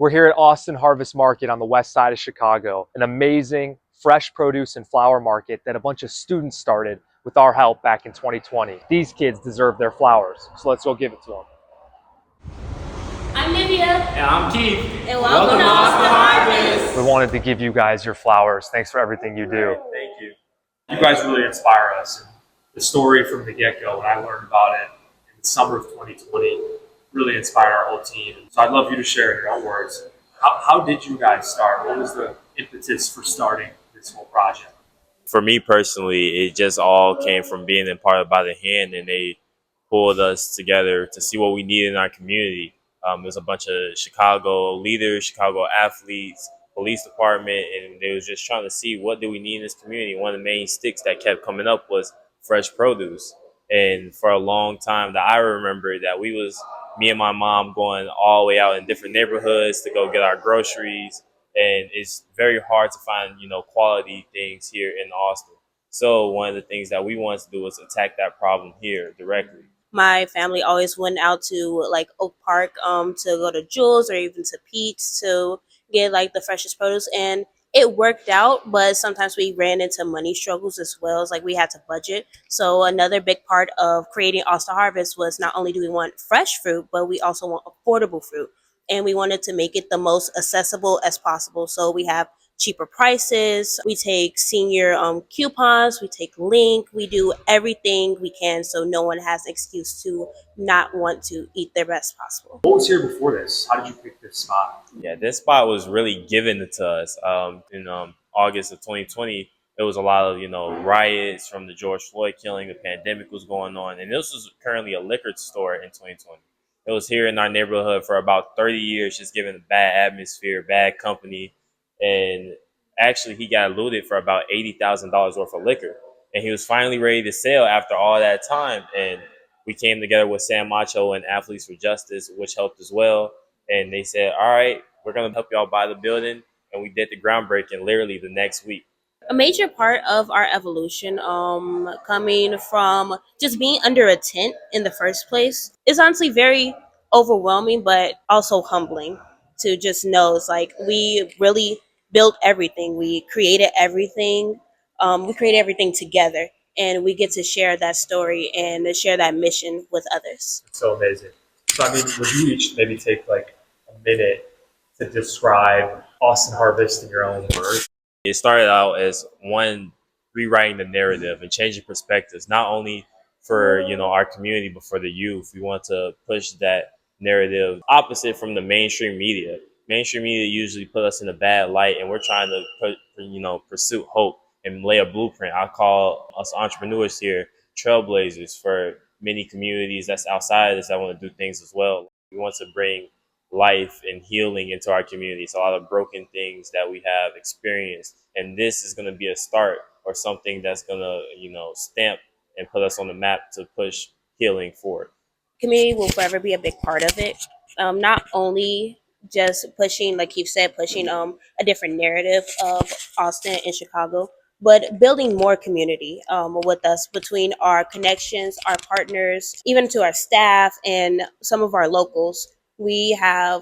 We're here at Austin Harvest Market on the west side of Chicago, an amazing fresh produce and flower market that a bunch of students started with our help back in 2020. These kids deserve their flowers, so let's go give it to them. I'm Neveah. And I'm Keith. And welcome to Austin Harvest. We wanted to give you guys your flowers. Thanks for everything you do. Thank you. You guys really inspire us. The story from the get-go, when I learned about it in the summer of 2020, really inspired our whole team. So I'd love you to share in your own words. How did you guys start? What was the impetus for starting this whole project? For me personally, it just all came from being a part of By the Hand, and they pulled us together to see what we need in our community. There's a bunch of Chicago leaders, Chicago athletes, police department, and they was just trying to see what do we need in this community. One of the main sticks that kept coming up was fresh produce. And for a long time that I remember that me and my mom going all the way out in different neighborhoods to go get our groceries. And it's very hard to find, quality things here in Austin. So one of the things that we wanted to do was attack that problem here directly. My family always went out to like Oak Park to go to Jules or even to Pete's to get like the freshest produce, and it worked out, but sometimes we ran into money struggles as well. It's like we had to budget. So another big part of creating Austin Harvest was not only do we want fresh fruit, but we also want affordable fruit. And we wanted to make it the most accessible as possible. So we have cheaper prices. We take senior coupons. We take Link. We do everything we can so no one has an excuse to not want to eat their best possible. What was here before this? How did you pick this spot? Yeah, this spot was really given to us in August of 2020. There was a lot of, riots from the George Floyd killing. The pandemic was going on. And this was currently a liquor store in 2020. It was here in our neighborhood for about 30 years, just giving a bad atmosphere, bad company. And actually, he got looted for about $80,000 worth of liquor. And he was finally ready to sell after all that time. And we came together with Sam Macho and Athletes for Justice, which helped as well. And they said, all right, we're going to help y'all buy the building. And we did the groundbreaking literally the next week. A major part of our evolution, coming from just being under a tent in the first place, is honestly very overwhelming, but also humbling to just know it's like we really built everything. We created everything. We created everything together, and we get to share that story and to share that mission with others. It's so amazing. So, would you each maybe take like a minute to describe Austin Harvest in your own words? It started out as one, rewriting the narrative and changing perspectives, not only for, our community, but for the youth. We want to push that narrative opposite from the mainstream media. Mainstream media usually put us in a bad light, and we're trying to pursue hope and lay a blueprint. I call us entrepreneurs here trailblazers for many communities that's outside of this that want to do things as well. We want to bring life and healing into our communities, a lot of broken things that we have experienced. And this is going to be a start or something that's going to, stamp and put us on the map to push healing forward. Community will forever be a big part of it. Not only just pushing, like Keith said, pushing a different narrative of Austin and Chicago, but building more community with us between our connections, our partners, even to our staff and some of our locals. We have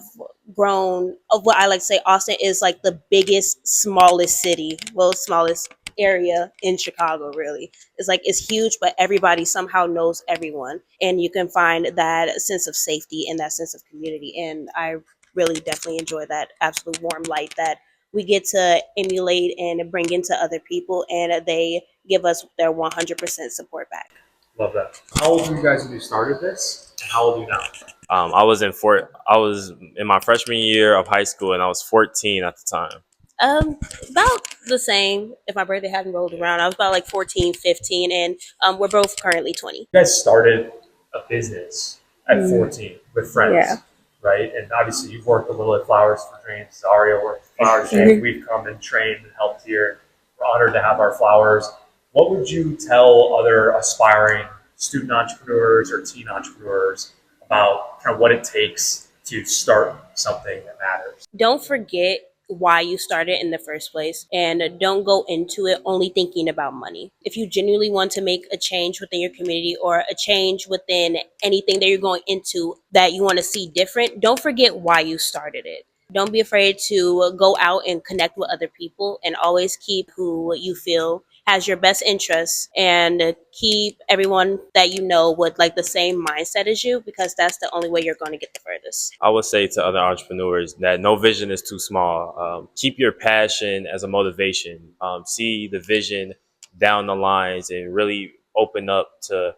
grown of what I like to say Austin is like the biggest, smallest city, smallest area in Chicago, really. It's like it's huge, but everybody somehow knows everyone. And you can find that sense of safety and that sense of community. And I really definitely enjoy that absolute warm light that we get to emulate and bring into other people, and they give us their 100% support back. Love that. How old were you guys when you started this? And how old are you now? I was in my freshman year of high school, and I was 14 at the time. About the same. If my birthday hadn't rolled around, I was about like 14, 15, and we're both currently 20. You guys started a business at 14 with friends, Yeah. right? And obviously you've worked a little at Flowers for Dreams. Aria worked at Flowers for Dreams. We've come and trained and helped here. We're honored to have our flowers. What would you tell other aspiring student entrepreneurs or teen entrepreneurs about kind of what it takes to start something that matters? Don't forget why you started in the first place, and don't go into it only thinking about money. If you genuinely want to make a change within your community or a change within anything that you're going into that you want to see different, don't forget why you started it. Don't be afraid to go out and connect with other people, and always keep who you feel has your best interests, and keep everyone that you know with like the same mindset as you, because that's the only way you're going to get the furthest. I would say to other entrepreneurs that no vision is too small. Keep your passion as a motivation. See the vision down the lines and really open up to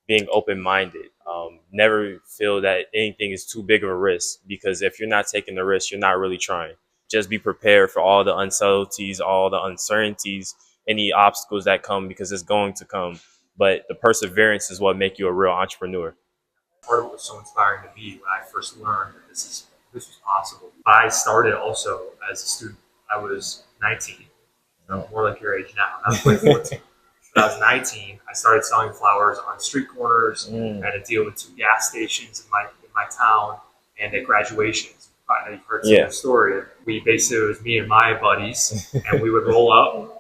being open minded. Never feel that anything is too big of a risk, because if you're not taking the risk, you're not really trying. Just be prepared for all the unsubtleties, all the uncertainties, any obstacles that come, because it's going to come. But the perseverance is what make you a real entrepreneur. Part of it was so inspiring to me when I first learned that this was possible. I started also as a student. I was 19, so more like your age now. I was like 14. When I was 19, I started selling flowers on street corners. I had to deal with 2 gas stations in my town, and at graduations. I know you've heard some of the story. We basically, it was me and my buddies, and we would roll up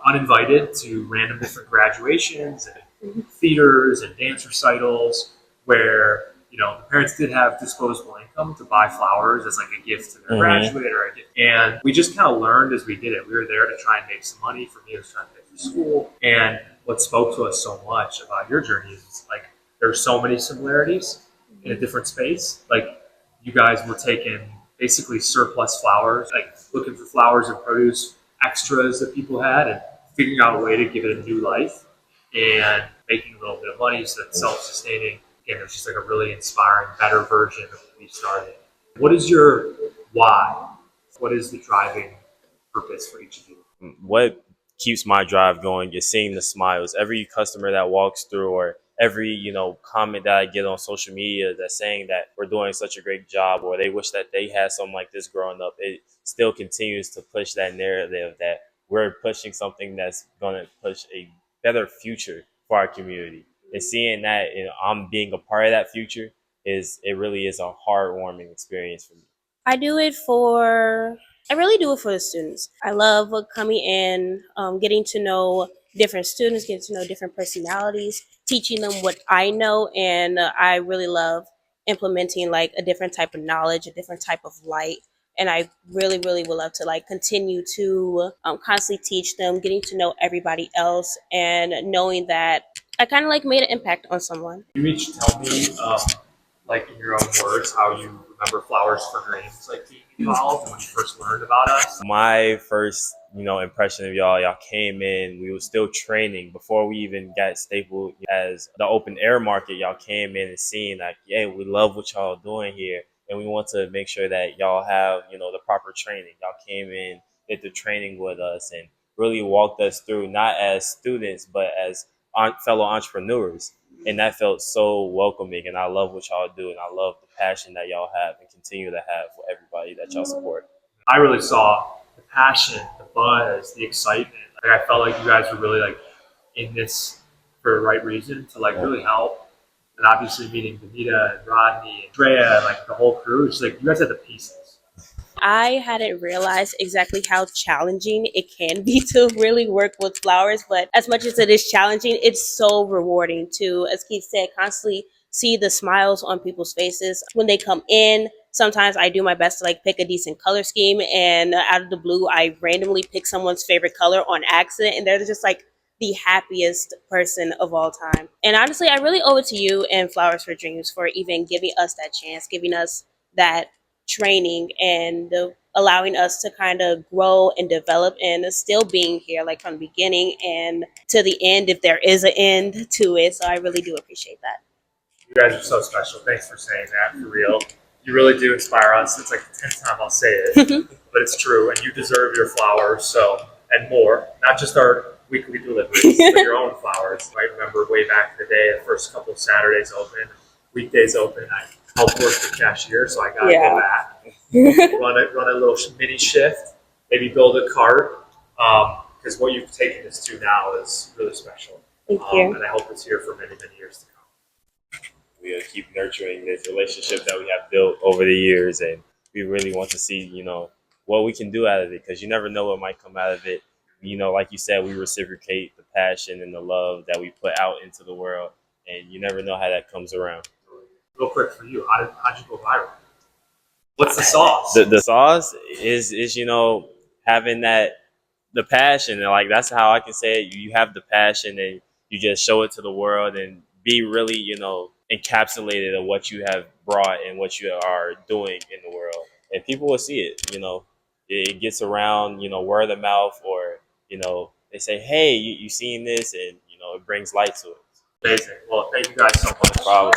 uninvited to random different graduations and theaters and dance recitals where, you know, the parents did have disposable income to buy flowers as like a gift to their graduate or a gift. And we just kind of learned as we did it. We were there to try and make some money. For me, it was trying to pay for school. And what spoke to us so much about your journey is like there's so many similarities in a different space. Like you guys were taking basically surplus flowers, like looking for flowers and produce extras that people had and figuring out a way to give it a new life and making a little bit of money so it's self-sustaining. Again, it was just like a really inspiring, better version of when we started. What is your why? What is the driving purpose for each of you? What keeps my drive going is seeing the smiles. Every customer that walks through, or every, comment that I get on social media that's saying that we're doing such a great job, or they wish that they had something like this growing up, it still continues to push that narrative that we're pushing something that's going to push a better future for our community. And seeing that, I'm being a part of that future, it really is a heartwarming experience for me. I do it for, I really do it for the students. I love coming in, getting to know different students, getting to know different personalities, teaching them what I know. And I really love implementing like a different type of knowledge, a different type of light. And I really, really would love to like continue to constantly teach them, getting to know everybody else, and knowing that I kind of like made an impact on someone. Can you each tell me, like in your own words, how you remember Flowers for Dreams, like being involved when you first learned about us? My first, impression of y'all came in, we were still training before we even got stapled as the open air market. Y'all came in and seeing like, yeah, we love what y'all doing here. And we want to make sure that y'all have, the proper training. Y'all came in, did the training with us and really walked us through, not as students, but as fellow entrepreneurs. And that felt so welcoming. And I love what y'all do. And I love the passion that y'all have and continue to have for everybody that y'all support. I really saw the passion, the buzz, the excitement. Like I felt like you guys were really like in this for the right reason to like really help. And obviously meeting Neveah and Rodney and Drea and like the whole crew, it's like you guys had the pieces. I hadn't realized exactly how challenging it can be to really work with flowers, but as much as it is challenging, it's so rewarding to, as Keith said, constantly see the smiles on people's faces when they come in. Sometimes I do my best to like pick a decent color scheme, and out of the blue, I randomly pick someone's favorite color on accident, and they're just like the happiest person of all time. And honestly, I really owe it to you and Flowers for Dreams for even giving us that chance, giving us that training, and allowing us to kind of grow and develop, and still being here like from the beginning and to the end, if there is an end to it. So I really do appreciate that. You guys are so special. Thanks for saying that, for real. You really do inspire us. It's like the 10th time I'll say it, but it's true. And you deserve your flowers, so, and more. Not just our weekly deliveries, but your own flowers. I remember way back in the day, the first couple of Saturdays open, weekdays open, I helped work the cashier, so I got to go back. run a little mini shift, maybe build a cart, because what you've taken this to now is really special. Thank you. And I hope it's here for many, many years to come. We keep nurturing this relationship that we have built over the years, and we really want to see, what we can do out of it, because you never know what might come out of it. Like you said, we reciprocate the passion and the love that we put out into the world, and you never know how that comes around. Real quick for you, how'd you go viral? What's the sauce? The sauce is having the passion, and like that's how I can say it. You have the passion and you just show it to the world and be really encapsulated of what you have brought and what you are doing in the world, and people will see it. It gets around, word of mouth, or they say, hey, you seen this, and it brings light to it. Amazing. Well, thank you guys so much. No problem.